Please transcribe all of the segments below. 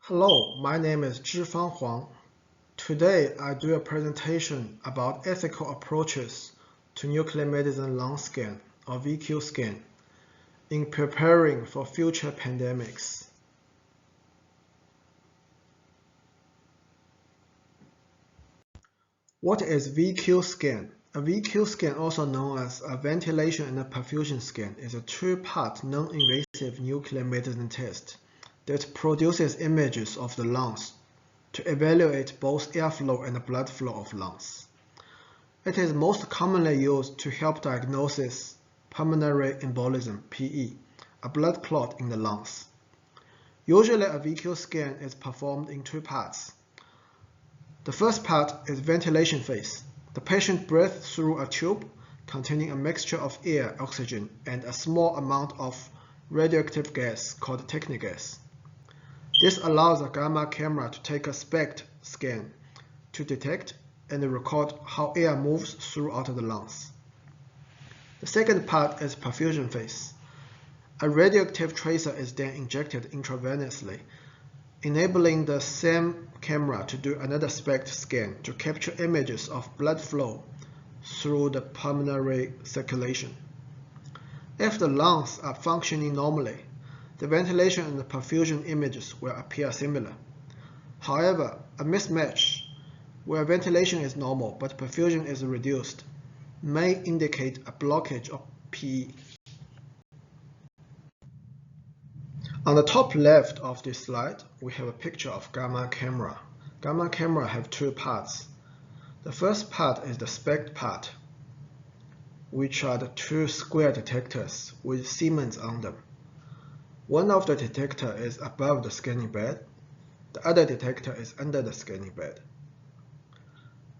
Hello, my name is Zhifang Huang. Today I do a presentation about ethical approaches to nuclear medicine lung scan or VQ scan in preparing for future pandemics. What is VQ scan? A VQ scan, also known as a ventilation and a perfusion scan, is a two-part non-invasive nuclear medicine test that produces images of the lungs to evaluate both airflow and blood flow of lungs. It is most commonly used to help diagnose pulmonary embolism, PE, a blood clot in the lungs. Usually a VQ scan is performed in two parts. The first part is ventilation phase. The patient breathes through a tube containing a mixture of air, oxygen, and a small amount of radioactive gas called technical gas. This allows a gamma camera to take a SPECT scan to detect and record how air moves throughout the lungs. The second part is perfusion phase. A radioactive tracer is then injected intravenously, enabling the same camera to do another SPECT scan to capture images of blood flow through the pulmonary circulation. If the lungs are functioning normally, the ventilation and the perfusion images will appear similar. However, a mismatch where ventilation is normal but perfusion is reduced may indicate a blockage of PE. On the top left of this slide, we have a picture of gamma camera. Gamma camera have two parts. The first part is the SPECT part, which are the two square detectors with Siemens on them. One of the detectors is above the scanning bed. The other detector is under the scanning bed.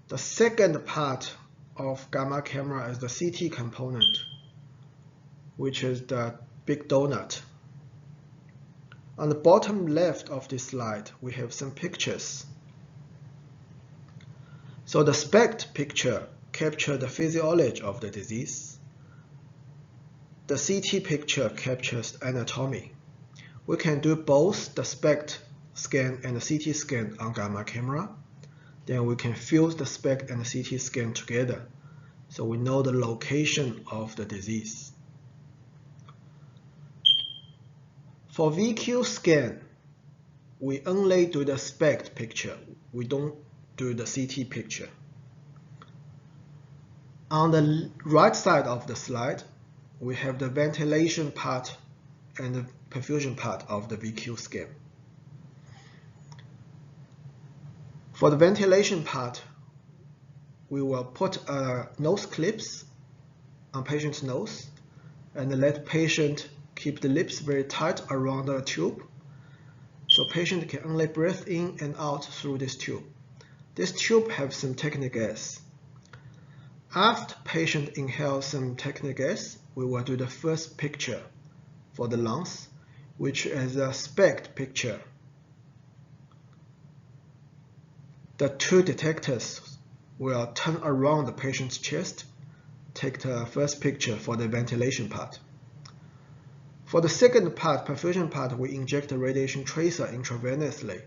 The second part of gamma camera is the CT component, which is the big donut. On the bottom left of this slide, we have some pictures. So the SPECT picture captures the physiology of the disease. The CT picture captures anatomy. We can do both the SPECT scan and the CT scan on gamma camera. Then we can fuse the SPECT and the CT scan together, so we know the location of the disease. For VQ scan, we only do the SPECT picture. We don't do the CT picture. On the right side of the slide, we have the ventilation part and the perfusion part of the VQ scan. For the ventilation part, we will put nose clips on patient's nose and let patient keep the lips very tight around the tube, so patient can only breathe in and out through this tube. This tube has some technical gas. After patient inhales some technical gas, we will do the first picture for the lungs, which is a SPECT picture. The two detectors will turn around the patient's chest, take the first picture for the ventilation part. For the second part, perfusion part, we inject the radiation tracer intravenously.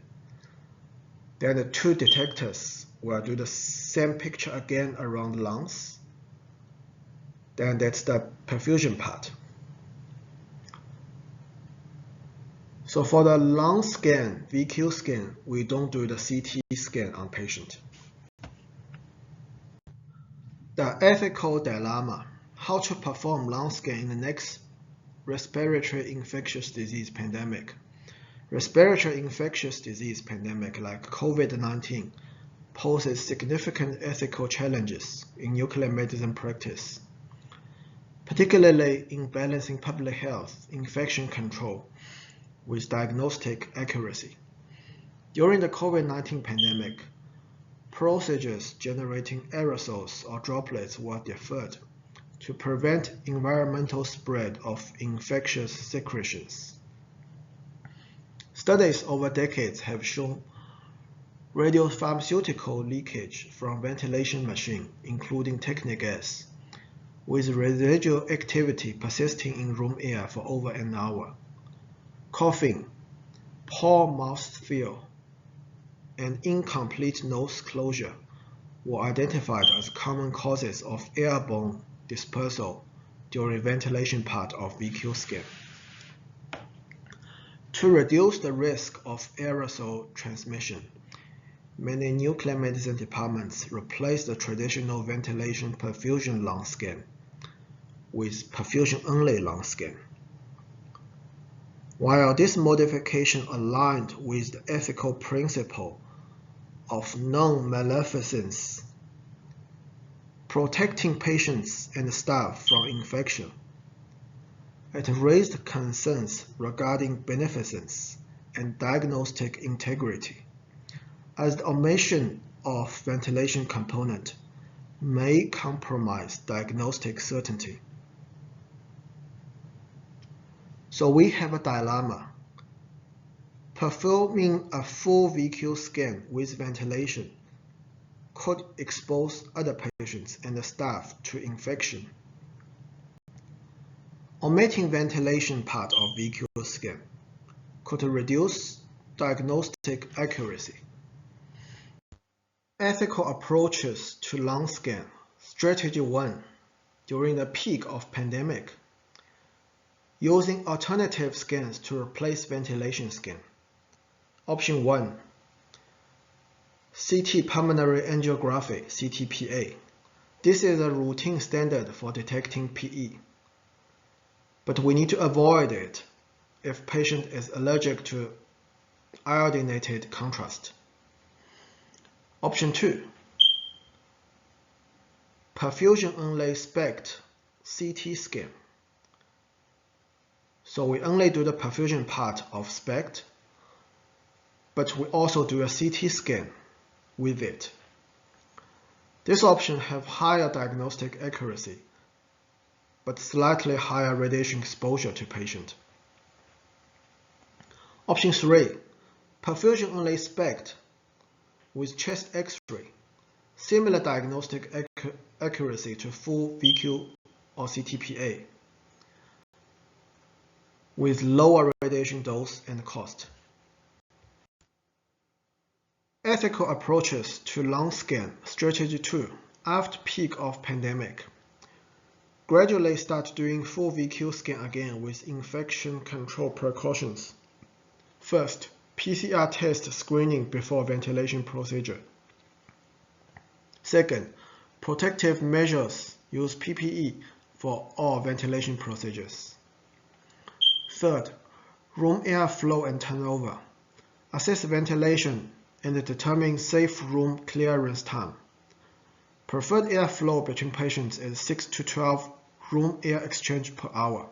Then the two detectors will do the same picture again around the lungs. Then that's the perfusion part. So for the lung scan, VQ scan, we don't do the CT scan on patient. The ethical dilemma: how to perform lung scan in the next respiratory infectious disease pandemic. Respiratory infectious disease pandemic like COVID-19 poses significant ethical challenges in nuclear medicine practice, particularly in balancing public health, infection control, with diagnostic accuracy. During the COVID-19 pandemic, procedures generating aerosols or droplets were deferred to prevent environmental spread of infectious secretions. Studies over decades have shown radiopharmaceutical leakage from ventilation machine, including technical gas, with residual activity persisting in room air for over an hour. Coughing, poor mouthfeel, and incomplete nose closure were identified as common causes of airborne dispersal during ventilation part of VQ scan. To reduce the risk of aerosol transmission, many nuclear medicine departments replaced the traditional ventilation perfusion lung scan with perfusion-only lung scan. While this modification aligned with the ethical principle of non-maleficence, protecting patients and staff from infection, it raised concerns regarding beneficence and diagnostic integrity, as the omission of ventilation component may compromise diagnostic certainty. So we have a dilemma. Performing a full VQ scan with ventilation could expose other patients and the staff to infection. Omitting ventilation part of VQ scan could reduce diagnostic accuracy. Ethical approaches to lung scan. Strategy 1. During the peak of pandemic, using alternative scans to replace ventilation scan. Option 1. CT pulmonary angiography, CTPA. This is a routine standard for detecting PE, but we need to avoid it if patient is allergic to iodinated contrast. Option 2. Perfusion-only SPECT CT scan. So we only do the perfusion part of SPECT, but we also do a CT scan with it. This option has higher diagnostic accuracy, but slightly higher radiation exposure to patient. Option 3. Perfusion-only SPECT with chest X-ray. Similar diagnostic accuracy to full VQ or CTPA, with lower radiation dose and cost. Ethical approaches to lung scan. Strategy 2. After peak of pandemic, gradually start doing full VQ scan again with infection control precautions. First, PCR test screening before ventilation procedure. Second, protective measures. Use PPE for all ventilation procedures. Third, room air flow and turnover. Assess ventilation and determine safe room clearance time. Preferred airflow between patients is 6 to 12 room air exchange per hour.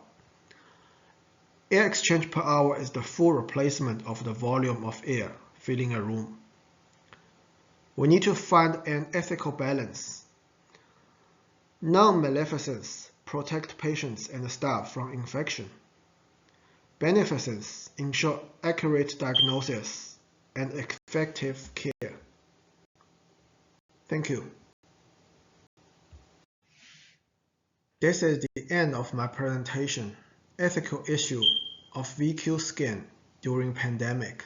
Air exchange per hour is the full replacement of the volume of air filling a room. We need to find an ethical balance. Non-maleficence protect patients and staff from infection. Beneficence ensure accurate diagnosis and effective care. Thank you. This is the end of my presentation. Ethical issue of VQ scan during pandemic.